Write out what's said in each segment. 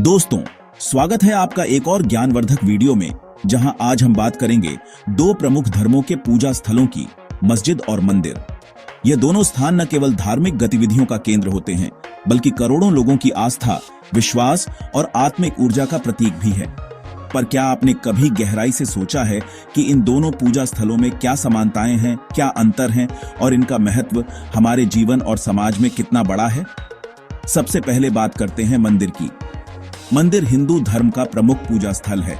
दोस्तों, स्वागत है आपका एक और ज्ञानवर्धक वीडियो में, जहां आज हम बात करेंगे दो प्रमुख धर्मों के पूजा स्थलों की, मस्जिद और मंदिर। ये दोनों स्थान न केवल धार्मिक गतिविधियों का केंद्र होते हैं, बल्कि करोड़ों लोगों की आस्था, विश्वास और आत्मिक ऊर्जा का प्रतीक भी है। पर क्या आपने कभी गहराई से सोचा है कि इन दोनों पूजा स्थलों में क्या समानताएं हैं, क्या अंतर हैं और इनका महत्व हमारे जीवन और समाज में कितना बड़ा है? सबसे पहले बात करते हैं मंदिर की। मंदिर हिंदू धर्म का प्रमुख पूजा स्थल है।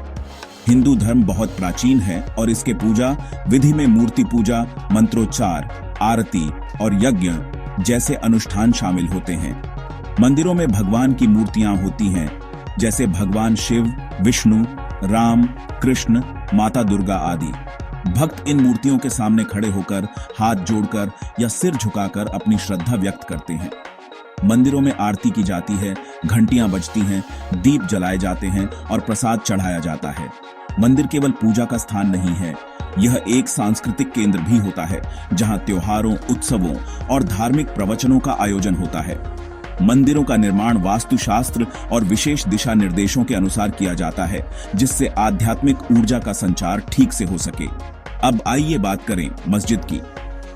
हिंदू धर्म बहुत प्राचीन है और इसके पूजा विधि में मूर्ति पूजा, मंत्रोच्चार, आरती और यज्ञ जैसे अनुष्ठान शामिल होते हैं। मंदिरों में भगवान की मूर्तियां होती हैं, जैसे भगवान शिव, विष्णु, राम, कृष्ण, माता दुर्गा आदि। भक्त इन मूर्तियों के सामने खड़े होकर, हाथ जोड़कर या सिर झुकाकर अपनी श्रद्धा व्यक्त करते हैं। मंदिरों में आरती की जाती है, घंटियां बजती हैं, दीप जलाए जाते हैं और प्रसाद चढ़ाया जाता है। मंदिर केवल पूजा का स्थान नहीं है, यह एक सांस्कृतिक केंद्र भी होता है, जहां त्योहारों, उत्सवों और धार्मिक प्रवचनों का आयोजन होता है। मंदिरों का निर्माण वास्तुशास्त्र और विशेष दिशा निर्देशों के अनुसार किया जाता है, जिससे आध्यात्मिक ऊर्जा का संचार ठीक से हो सके। अब आइए बात करें मस्जिद की।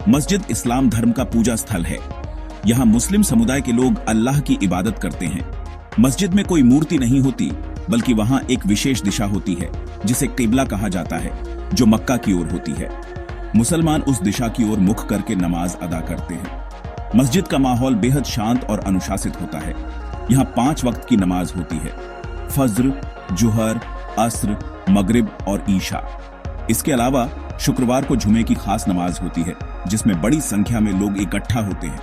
मस्जिद इस्लाम धर्म का पूजा स्थल है। यहाँ मुस्लिम समुदाय के लोग अल्लाह की इबादत करते हैं। मस्जिद में कोई मूर्ति नहीं होती, बल्कि वहाँ एक विशेष दिशा होती है, जिसे किबला कहा जाता है, जो मक्का की ओर होती है। मुसलमान उस दिशा की ओर मुख करके नमाज अदा करते हैं। मस्जिद का माहौल बेहद शांत और अनुशासित होता है। यहाँ 5 वक्त की नमाज होती है: फज्र, जुहर, अस्र, मगरिब और ईशा। इसके अलावा शुक्रवार को जुमे की खास नमाज होती है, जिसमें बड़ी संख्या में लोग इकट्ठा होते हैं।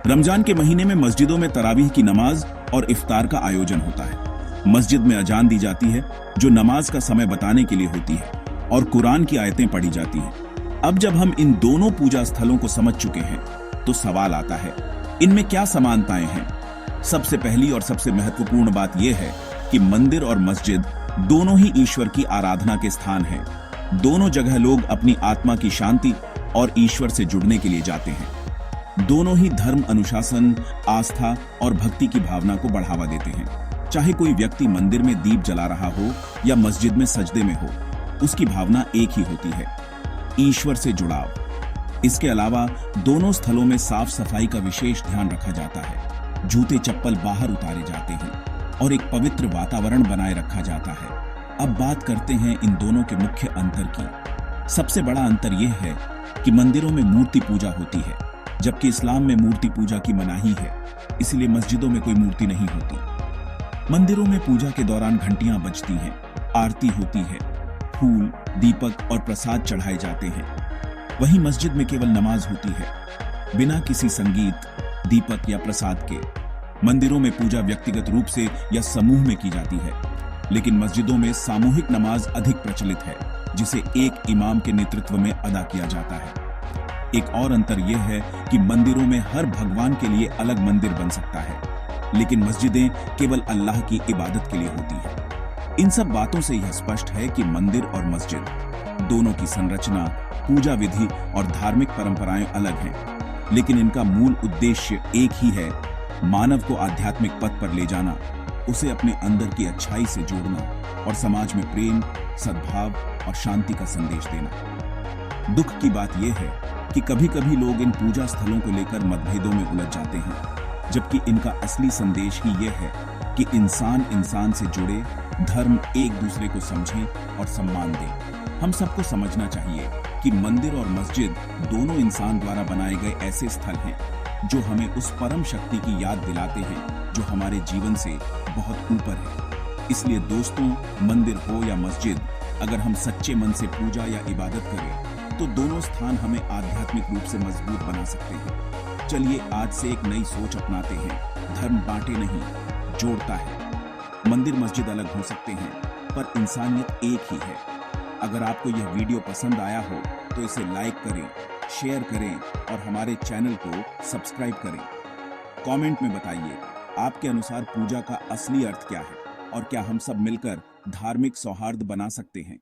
रमजान के महीने में मस्जिदों में तरावीह की नमाज और इफ्तार का आयोजन होता है। मस्जिद में अजान दी जाती है, जो नमाज का समय बताने के लिए होती है, और कुरान की आयतें पढ़ी जाती हैं। अब जब हम इन दोनों पूजा स्थलों को समझ चुके हैं, तो सवाल आता है, इनमें क्या समानताएं हैं? सबसे पहली और सबसे महत्वपूर्ण बात यह है कि मंदिर और मस्जिद दोनों ही ईश्वर की आराधना के स्थान हैं। दोनों जगह लोग अपनी आत्मा की शांति और ईश्वर से जुड़ने के लिए जाते हैं। दोनों ही धर्म अनुशासन, आस्था और भक्ति की भावना को बढ़ावा देते हैं। चाहे कोई व्यक्ति मंदिर में दीप जला रहा हो या मस्जिद में सजदे में हो, उसकी भावना एक ही होती है: ईश्वर से जुड़ाव। इसके अलावा दोनों स्थलों में साफ सफाई का विशेष ध्यान रखा जाता है। जूते चप्पल बाहर उतारे जाते हैं और एक पवित्र वातावरण बनाए रखा जाता है। अब बात करते हैं इन दोनों के मुख्य अंतर की। सबसे बड़ा अंतर यह है कि मंदिरों में मूर्ति पूजा होती है, जबकि इस्लाम में मूर्ति पूजा की मनाही है, इसलिए मस्जिदों में कोई मूर्ति नहीं होती। मंदिरों में पूजा के दौरान घंटियां बजती हैं, आरती होती है, फूल, दीपक और प्रसाद चढ़ाए जाते हैं। वहीं मस्जिद में केवल नमाज होती है, बिना किसी संगीत, दीपक या प्रसाद के। मंदिरों में पूजा व्यक्तिगत रूप से या समूह में की जाती है, लेकिन मस्जिदों में सामूहिक नमाज अधिक प्रचलित है, जिसे एक इमाम के नेतृत्व में अदा किया जाता है। एक और अंतर यह है कि मंदिरों में हर भगवान के लिए अलग मंदिर बन सकता है, लेकिन मस्जिदें केवल अल्लाह की इबादत के लिए होती है। इन सब बातों से यह स्पष्ट है कि मंदिर और मस्जिद दोनों की संरचना, पूजा विधि और धार्मिक परंपराएं अलग हैं, लेकिन इनका मूल उद्देश्य एक ही है: मानव को आध्यात्मिक पथ पर ले जाना, उसे अपने अंदर की अच्छाई से जोड़ना और समाज में प्रेम, सद्भाव और शांति का संदेश देना। दुख की बात यह है कि कभी-कभी लोग इन पूजा स्थलों को लेकर मतभेदों में उलझ जाते हैं, जबकि इनका असली संदेश ही यह है कि इंसान इंसान से जुड़े, धर्म एक दूसरे को समझे और सम्मान दे। हम सबको समझना चाहिए कि मंदिर और मस्जिद दोनों इंसान द्वारा बनाए गए ऐसे स्थल हैं, जो हमें उस परम शक्ति की याद दिलाते हैं, जो हमारे जीवन से बहुत ऊपर है। इसलिए दोस्तों, मंदिर हो या मस्जिद, अगर हम सच्चे मन से पूजा या इबादत करें, तो दोनों स्थान हमें आध्यात्मिक रूप से मजबूत बना सकते हैं। चलिए आज से एक नई सोच अपनाते हैं: धर्म बांटे नहीं, जोड़ता है। मंदिर मस्जिद अलग हो सकते हैं, पर इंसानियत एक ही है। अगर आपको यह वीडियो पसंद आया हो, तो इसे लाइक करें, शेयर करें और हमारे चैनल को सब्सक्राइब करें। कमेंट में बताइए, आपके अनुसार पूजा का असली अर्थ क्या है और क्या हम सब मिलकर धार्मिक सौहार्द बना सकते हैं।